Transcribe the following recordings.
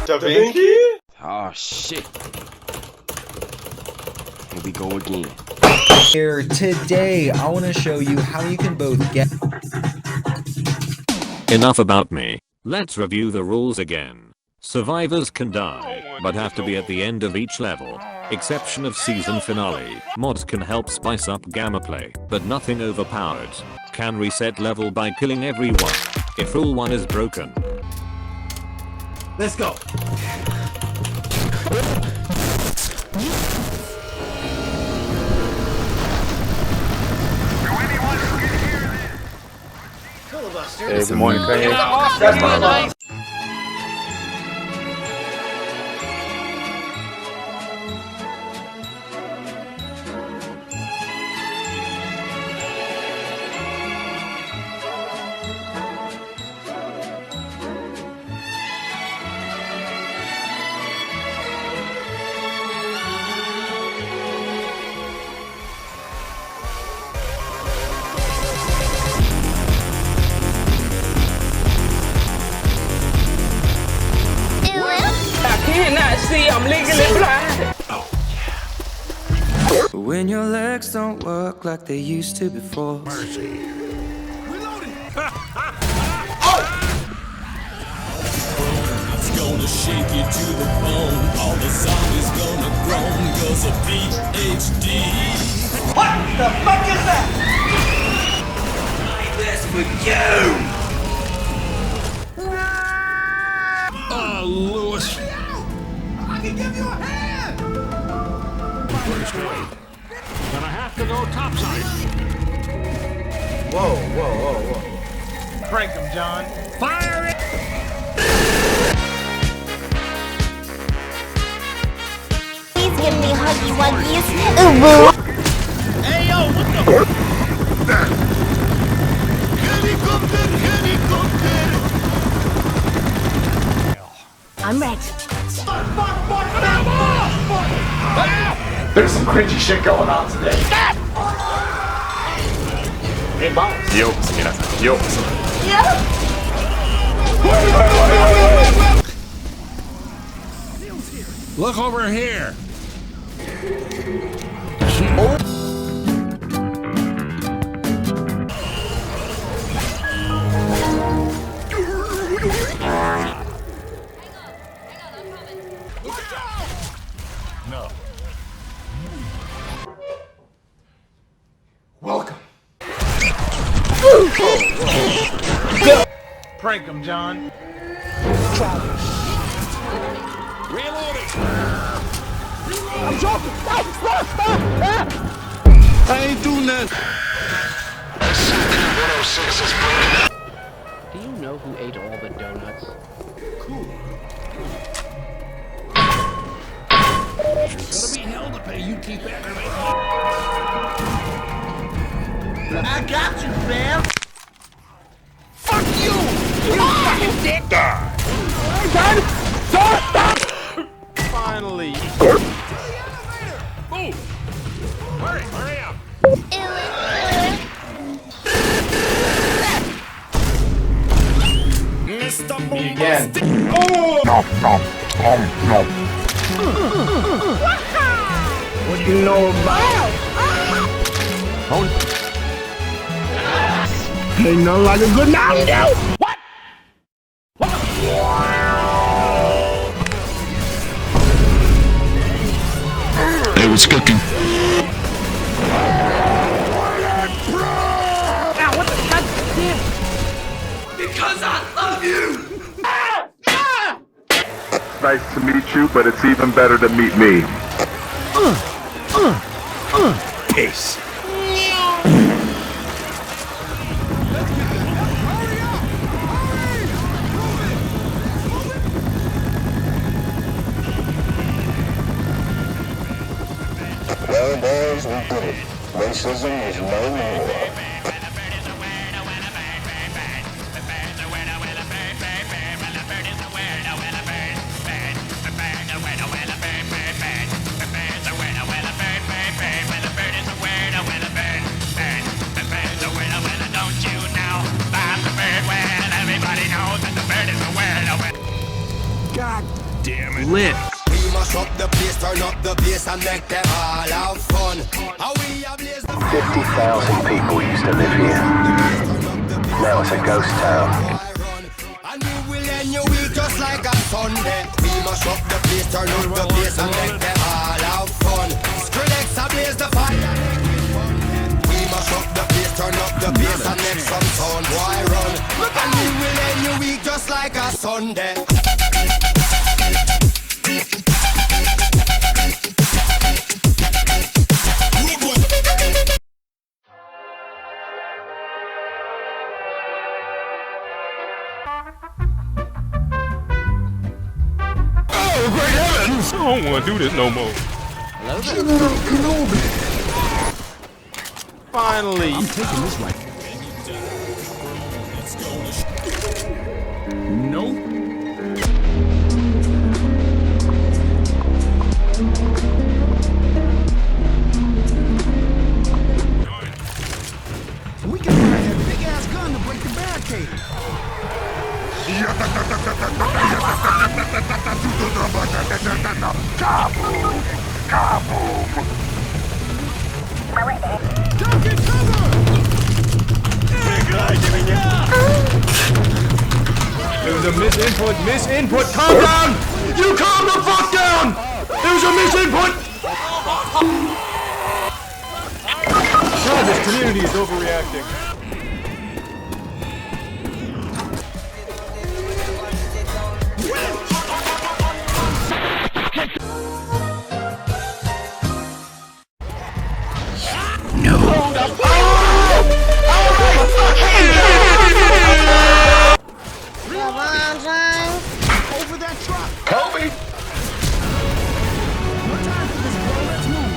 Da Vinci? Oh shit. Here we go again. Here today, I want to show you how you can both get. Enough about me. Let's review the rules again. Survivors can die, but have to be at the end of each level. Exception of season finale. Mods can help spice up gameplay, but nothing overpowered. Can reset level by killing everyone. If rule 1 is broken. Let's go. Hey, good morning, Craig. I'm legally blind. When your legs don't work like they used to before. Mercy. Reloading. It's gonna shake you to the bone. All the zombies gonna groan because of PhD. What the fuck is that? This for you. Lewis. I can give you a hand! First wave. Gonna have to go topside. Whoa, whoa, whoa, whoa. Break him, John. Fire it! Please give me huggy wuggies. Ooh woo. Hey yo, what the? Helicopter, helicopter. I'm ready. There's some cringy shit going on today. Hey, boss. Yo, minasan. Yo. Look over here. No. Welcome. Prank him, John. Reloading. I'm joking. Stop. I ain't doing that. Do you know who ate all the donuts? Gonna be hell to pay. You keep aggravating. I got you, fam. Fuck you! You fucking dick! Stop! Finally. Move! Hurry up! Mr. Me again. What do you know about? Ain't nothing like a good Mountain Dew. What? Hey, what's cooking? Now, what the god damn? Because I love you! Nice to meet you, but it's even better to meet me. Peace. Well, boys, we did it. Racism is no more. God damn it. lit. We must up the place, turn up the bass and make them all have fun. How we ablaze the 50,000 people used to live here. Now it's a ghost town. and we will end your week just like a Sunday. We must up the place, turn up the bass and make them all have fun. Skrillex ablaze the fire. We must up the place, turn up the bass and make some sound. Why run? And we will end your week just like a Sunday. Oh, great heavens! I don't want to do this no more. General Kenobi. Finally. I'm taking this right. Nope. We can use that big ass gun to break the barricade. Don't get cover! There was a misinput. Calm down! You calm the fuck down! There was a misinput! God, this community is overreacting. Over that truck! Kobe! No time for this, bro. Let's move.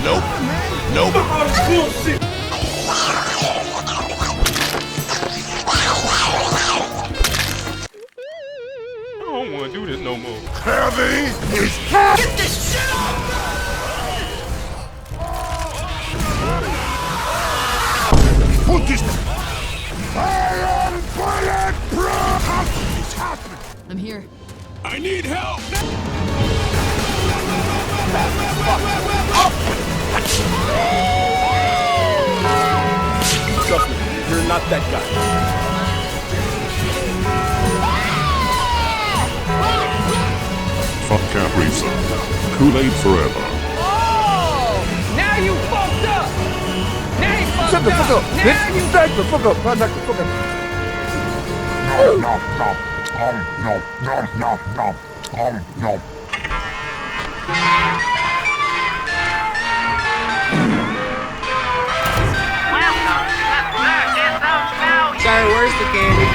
Nope. Come on, man. Nope. I don't want to do this no more. Heavy is get this shit off! Put this fire bullet I'm here. I need help! Trust me, you're not that guy. Fuck Caprisa. Kool-Aid forever. Oh! Now you fucked up! Now you fucked Shut the fuck up, Now bitch! you Back the fuck up! Back the fuck up! Sorry, where's the candy?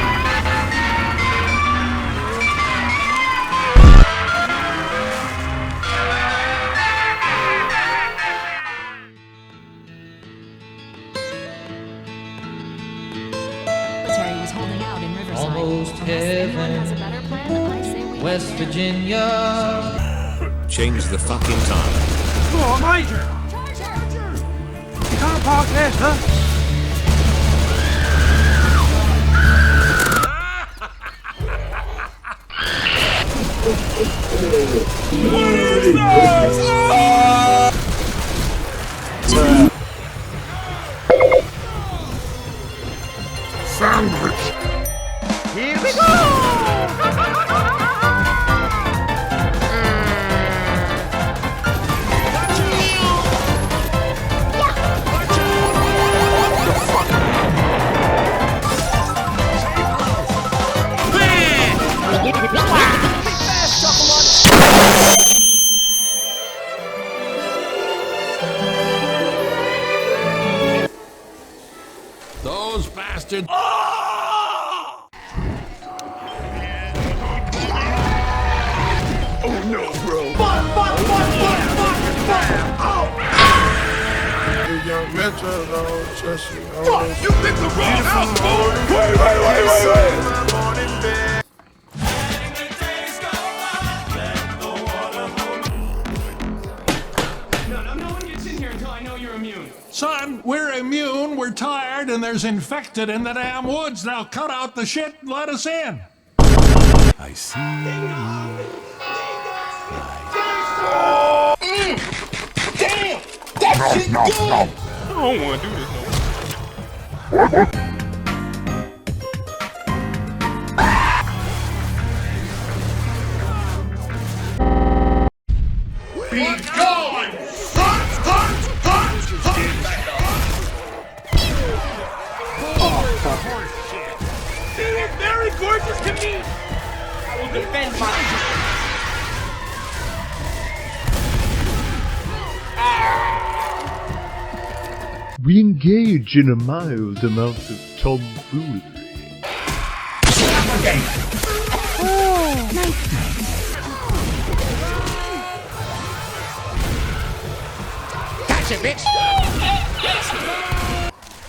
Was holding out in Riverside. Almost heaven, West Virginia. Change the fucking time. Oh, Major! You can't park there, sir. Sandwich. Here we go! Those bastards. Oh no, bro. Fuck! Young Metro, Cheshire. Fuck! You picked the wrong house, boy! Wait! No one gets in here until I know you're immune. Son, we're immune, we're tired, and there's infected in the damn woods. Now cut out the shit and let us in. I see. Damn! That shit good! I don't want to do this no more. Be gone! They are very gorgeous to me! I will defend mine. We engage in a mild amount of tomfoolery. Gotcha, bitch!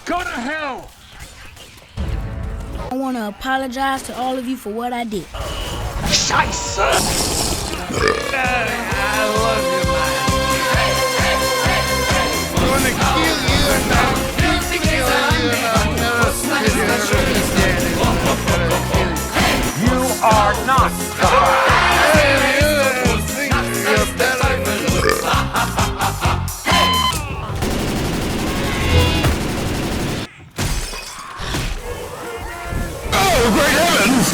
Go to hell! I want to apologize to all of you for what I did. Scheiße! I love you, man. I'm gonna kill you and I'll kill you and I'll never You are not God. Oh, great heavens!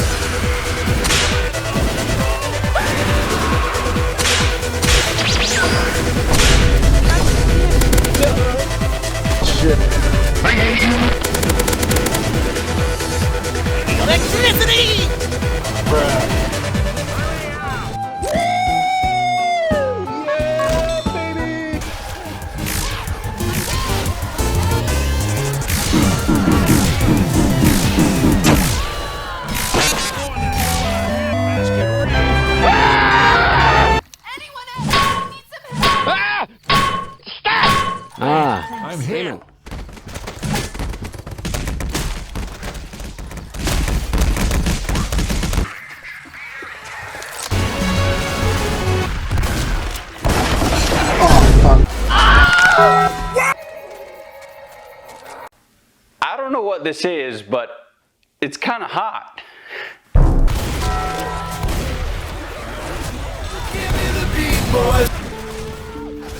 Electricity! I'm here. I don't know what this is, but it's kind of hot.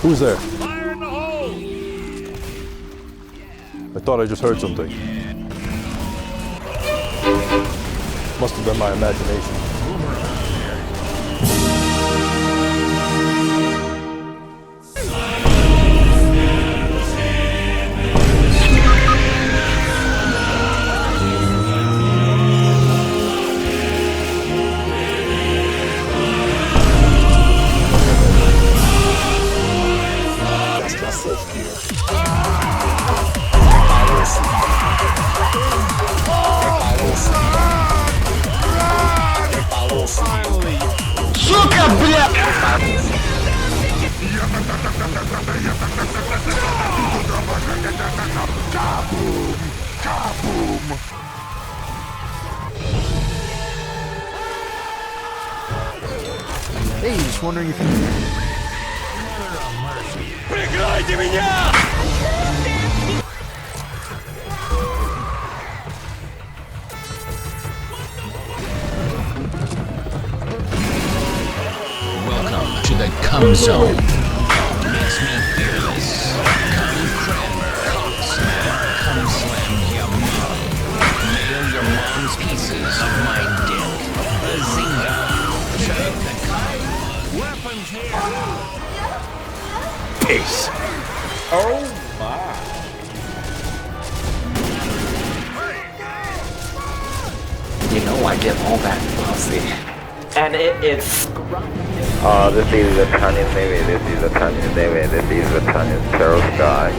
Who's there? I thought I just heard something. Must have been my imagination. Сука, бля! Hey, just wondering if you... Прикройте меня! Welcome to the Cum Zone. Makes me fearless. Cum crammer. Cum slam. Cum slam your mom. Nail your mom's pieces of my dick. Bazinga. Check the cum. Weapons here. Peace. Oh my. You know I get all that pussy. And it's... This is the Chinese Navy, this is the Chinese Navy, this is the Chinese Terror Sky.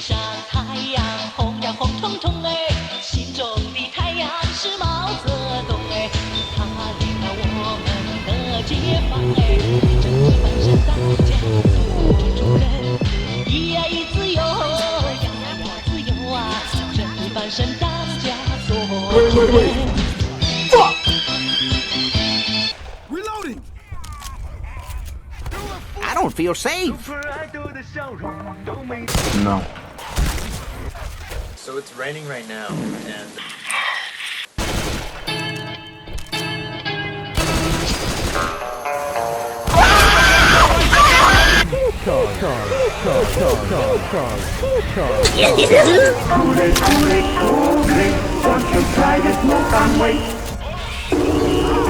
上太阳红呀红彤彤哎，心中的太阳是毛泽东哎，他领导我们的解放哎，正义翻身大家做主人，一呀一自由，呀呀自由啊，正义翻身大家做主人。Reloading. I don't feel safe. No. So it's raining right now, and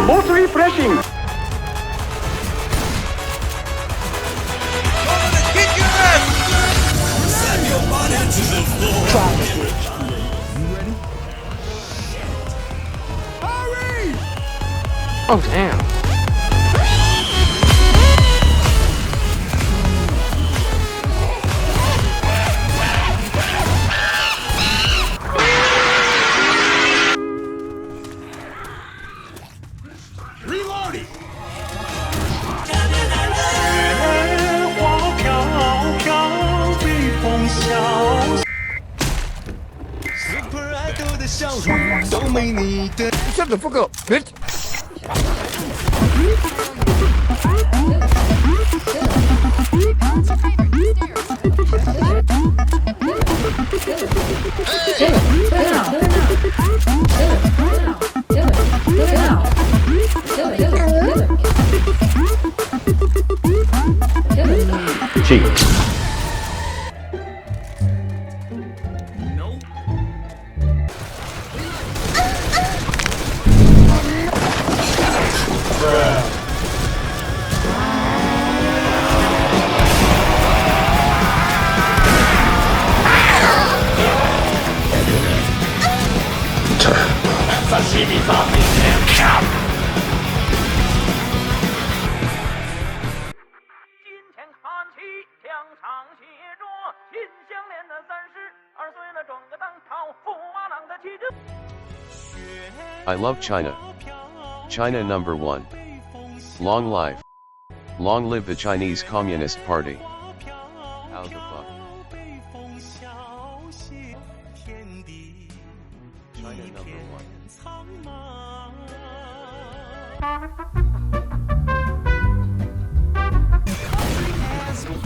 Most refreshing. Oh, damn. Reloading. 都没你的。Shut the fuck up, bitch. Cheat. Sashimi farming and cap. 金钱看齐，墙上写着秦香莲的32岁了，装个当朝驸马郎的气质。 I love China. China #1. Long life. Long live the Chinese Communist Party. How the fuck? China #1.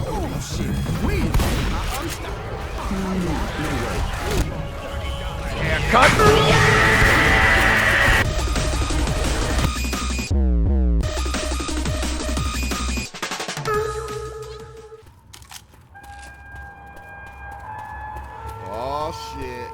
Oh shit. Wait. I'm stopping. No way. Haircut. Oh shit.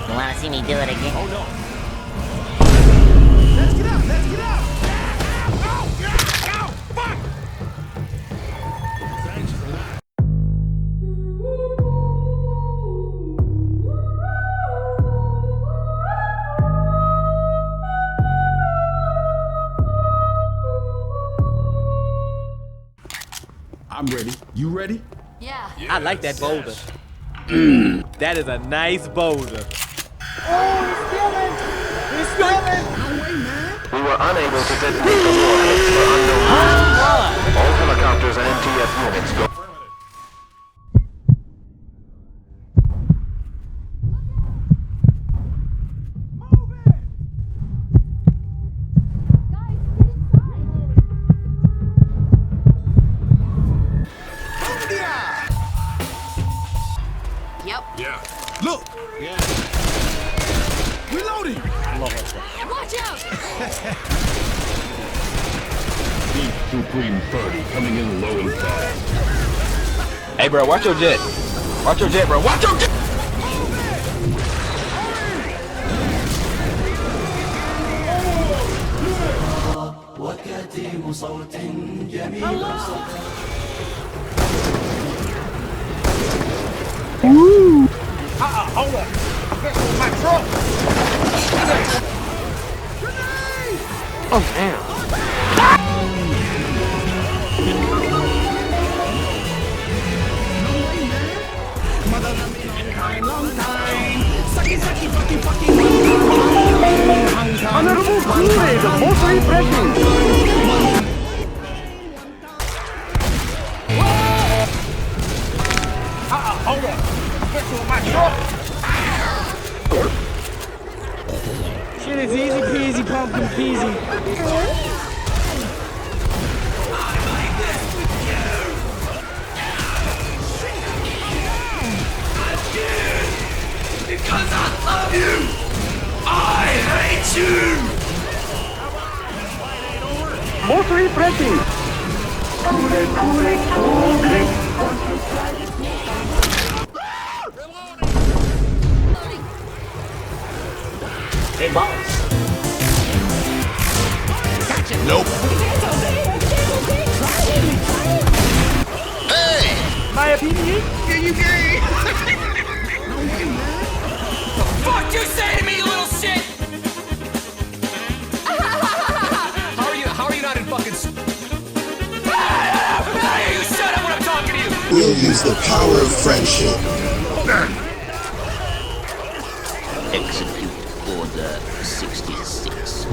You wanna see me do it again? Oh no. Let's get out! Let's get out! Ow! Ow! Fuck! Thanks for that. I'm ready. You ready? Yeah. I like that boulder. That is a nice boulder. Oh, steal it! We were unable to detonate the warheads for unknown reasons. All helicopters and MTF units go. Yep. Yeah. Look. Yeah. Reloading. Watch out! Beef Supreme 30 coming in low and fast. Hey, bro, watch your jet. Watch your jet, bro. Watch your jet. Hold up. My truck. Oh, damn. Honorable Kool-Aid, most refreshing. Hold up. With my truck. Shit is easy peasy, pumpkin peasy. Because I love you, I hate you. Most refreshing. Hey, boss. Gotcha. Nope. Hey! My opinion? Yeah, you gay! Fuck you say to me, you little shit! How are you not in fucking... You shut up when I'm talking to you! We'll use the power of friendship. Execute Order 66.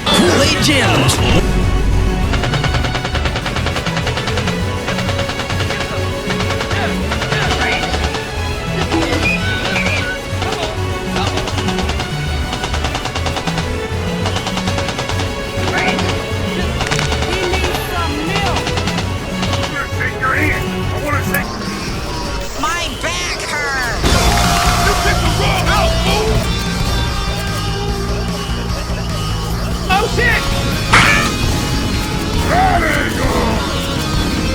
Kool-Aid gems! My back hurts! You picked the wrong house, fool! Oh shit!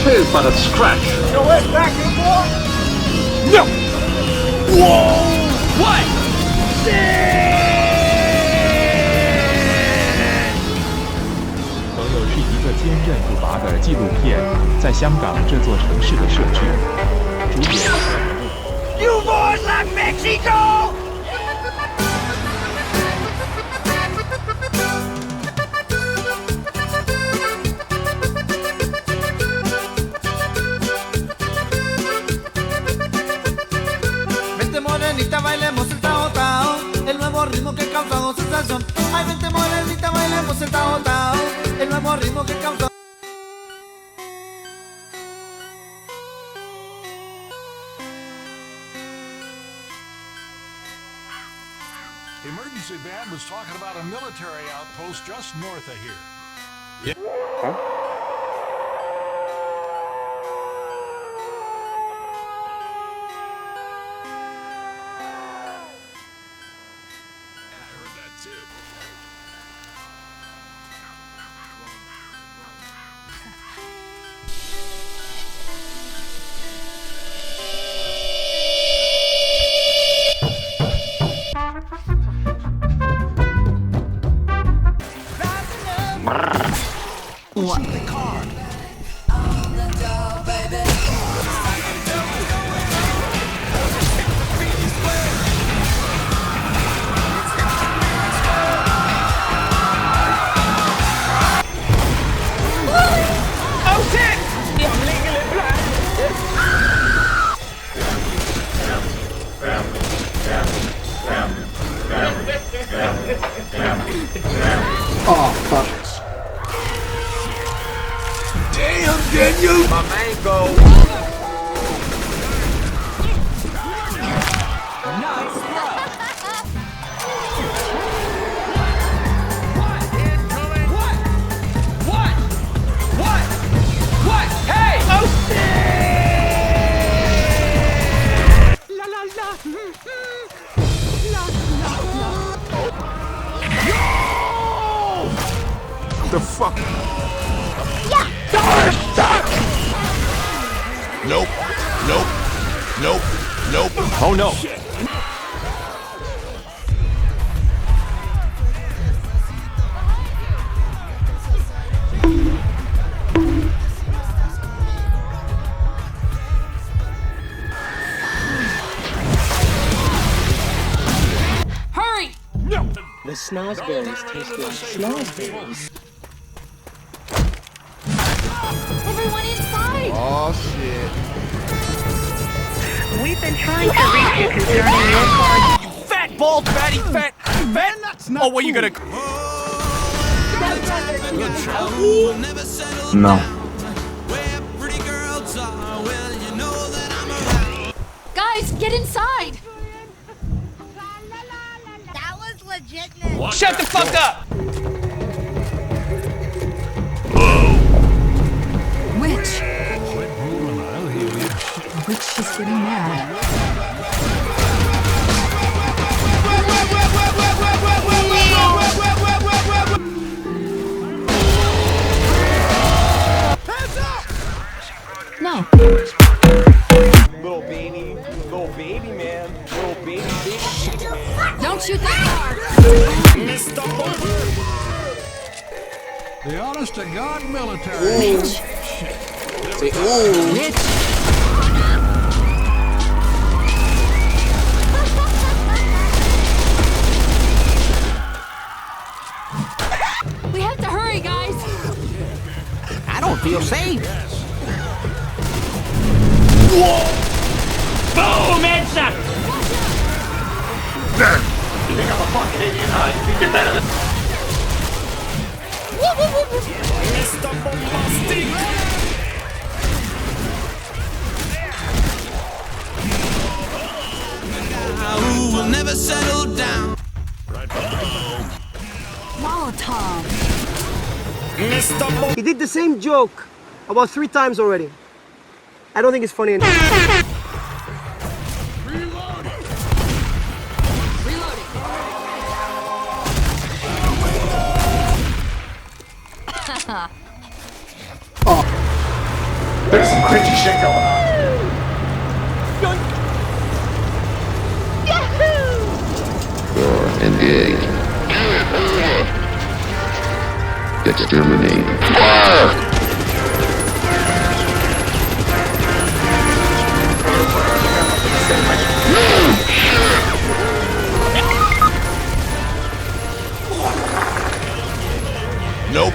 Two but a scratch. Your way back here, boy? No! Whoa! What? 朋友是一个坚韧不拔的纪录片，在香港这座城市的设置。主演 You boys like Mexico? Vente morenita, bailemos el tao tao, el nuevo ritmo que causa sensación. Ay, vente morenita, bailemos el tao tao, el nuevo ritmo que causa. Emergency band was talking about a military outpost just north of here. Yeah. I heard that too. Oh shit! I'm legally blind. Oh, fuck. Damn, Daniel! My mango. What? Hey! Oh shit! La la la. The fuck? Nope. Nope. Nope. Nope. Oh no. Hurry! The snozberries taste like schnozberries. Everyone inside! Oh shit. We've been trying to reach you concerning your car. You fat, bald, fatty, fat. Oh, where you gonna? No. Guys, get inside! That was legitness. Shut the fuck up! Witch! Witch is getting mad. No. Little baby man, little baby man. Don't shoot that car! The honest to God military. Witch! Say ooh. Witch! We have to hurry, guys! I don't feel safe. Boom! Headshot! You think I'm a fucking idiot, huh? You think you're better than... Mr. Bombastic! Who will never settle down? Molotov! Mr. He did the same joke about 3 times already. I don't think it's funny anymore. There's some cringy shit going on. Engage. Exterminate. Nope.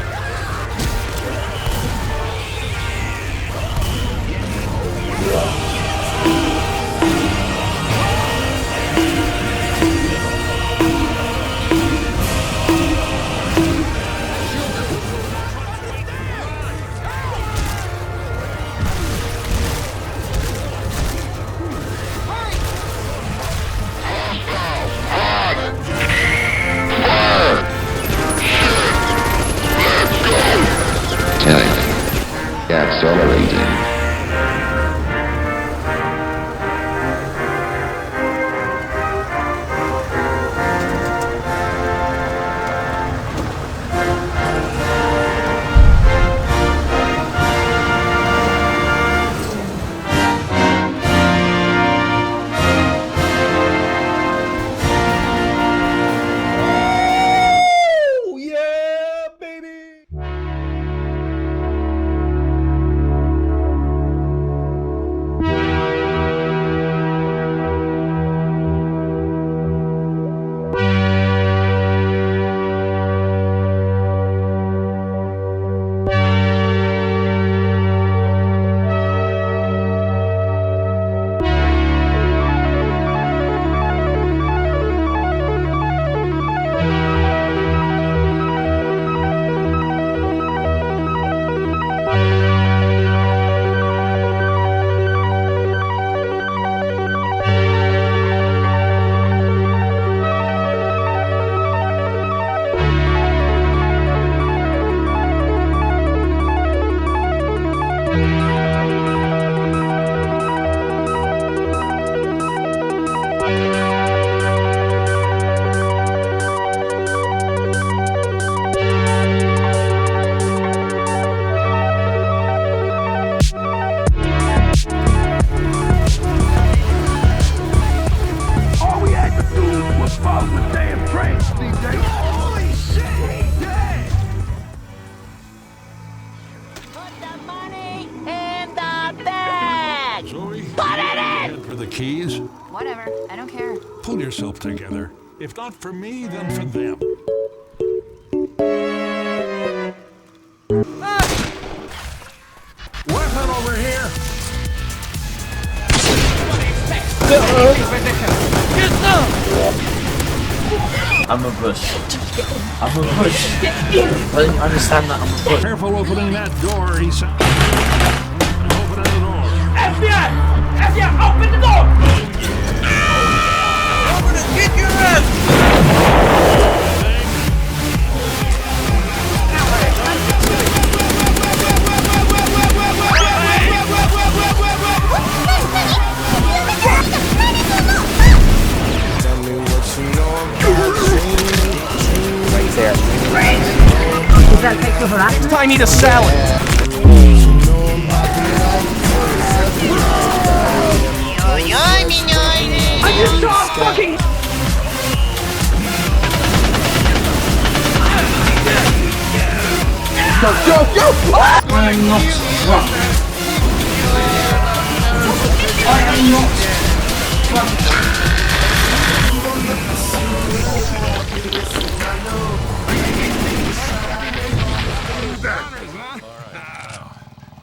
Damn train! Holy shit, he's dead! Put the money in the bag! Zoe, Put it in! for the keys? Whatever. I don't care. Pull yourself together. If not for me, then for them. Weapon over here! I'm a bush. I'm a bush. I didn't understand that I'm a bush. Careful opening that door, he said. Opening the door. FBI! FBI, open the door! Open it, kick your ass! I need a salad. I just saw a fucking... Go! I am not drunk. I am not drunk.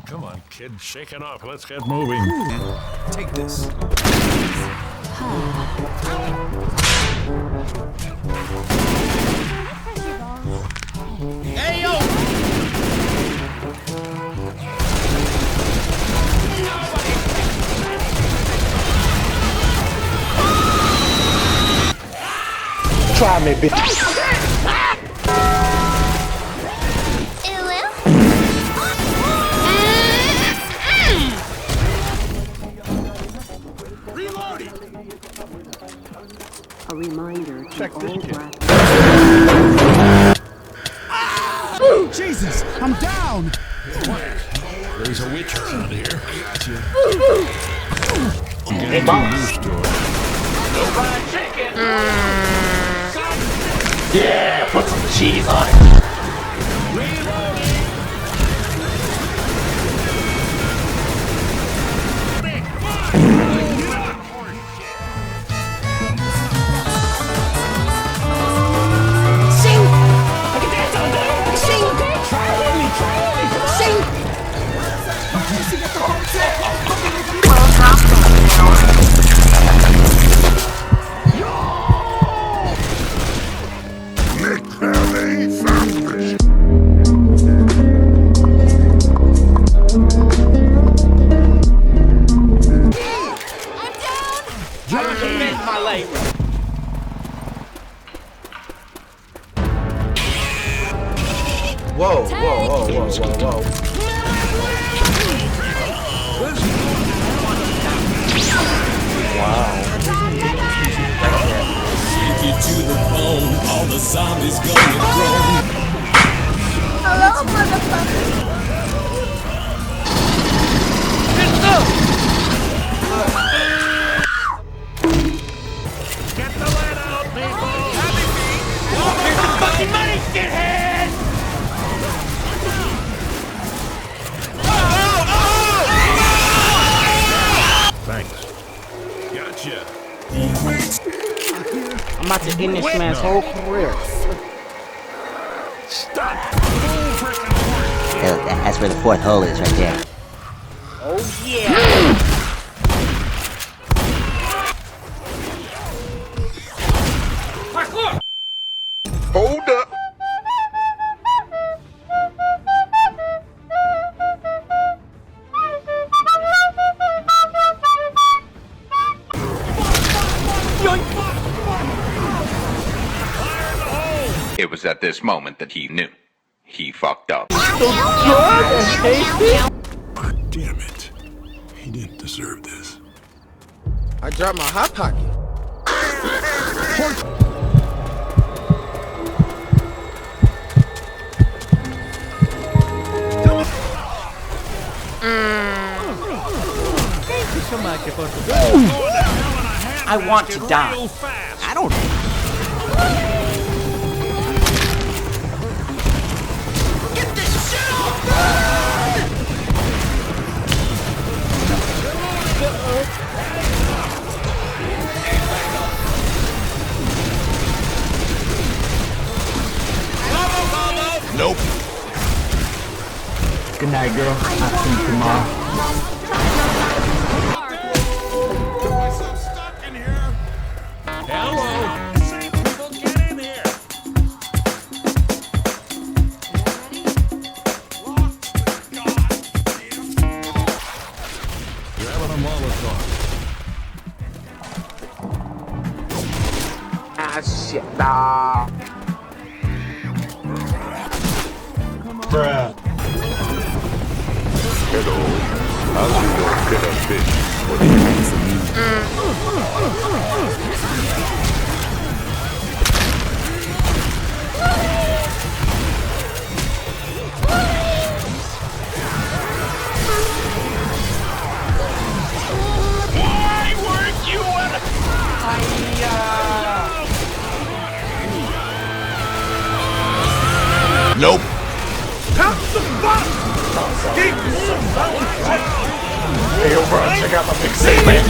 Come on, kid, shake it off. Let's get moving. Take this. Hey, yo! Try me, bitch. A reminder to Check this all shit. black. Jesus, I'm down! There's a witch around here. I got you. Hey, boss. Yeah, put some cheese on it. Whoa, whoa, whoa, whoa, whoa, whoa. Wow. Take you to the bone, all the zombies gonna groan. Hello, motherfucker. Get the lead out, people! Happy feet! Here's the fucking money, shithead! Thanks. Gotcha. I'm about to end this man's whole career. Stop! That's where the fourth hole is, right there. Oh, yeah! Hold up. It was at this moment that he knew. He fucked up. Damn it. He didn't deserve this. I dropped my hot pocket. I want to die. I don't. Get this shit off me! Nope. Good night, girl. I'll see you tomorrow. Ah, shit, nah. Bruh. Hello. How's you gonna get a fish? What do you want from me? Why weren't you at Nope. Pounce the fuck! Hey, yo, bro, check out my big save, man.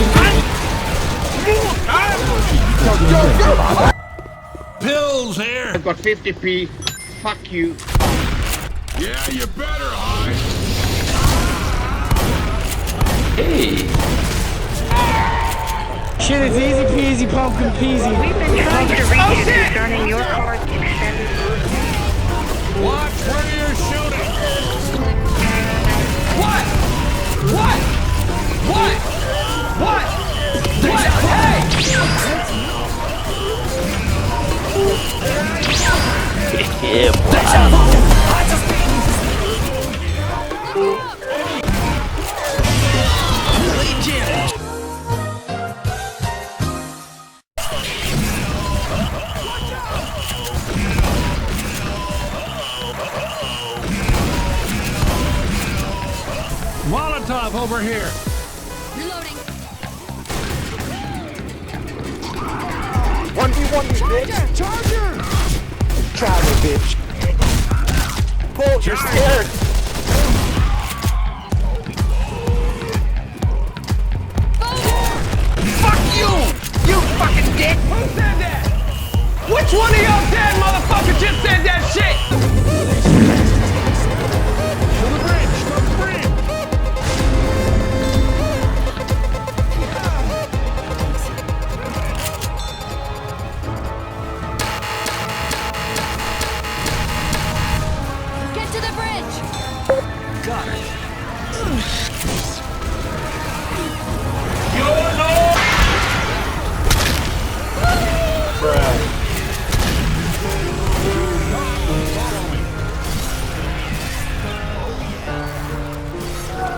Pills here. I've got 50p. Fuck you. Yeah, you better hide. Hey. Shit is easy peasy, pumpkin peasy. We've been trying to reach you concerning your car's extended route. Watch where you're shooting. What? What? What? What? What? Hey! Yeah, boy. Molotov over here. Reloading. 1v1 me, bitch. Charger! Try me, bitch. Bolt, you're scared. Fuck you! You fucking dick! Who said that? Which one of y'all dead motherfuckers just said that shit? To the bridge, to the bridge. Get to the bridge. Got it.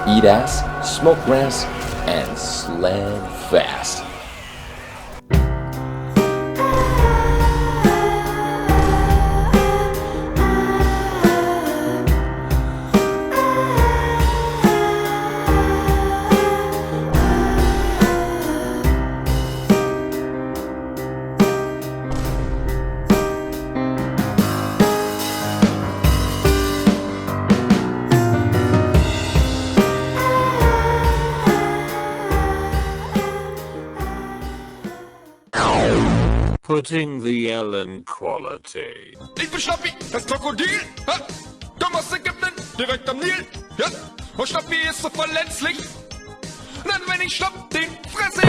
Eat ass, smoke grass, and sled fast. Putting the Ellen quality. Ich bin Schnappi, das Krokodil. Ha? Komm aus Ägypten, direkt am Nil. Ja? Und Schnappi ist so verletzlich. Denn wenn ich schnapp, den fresse ich.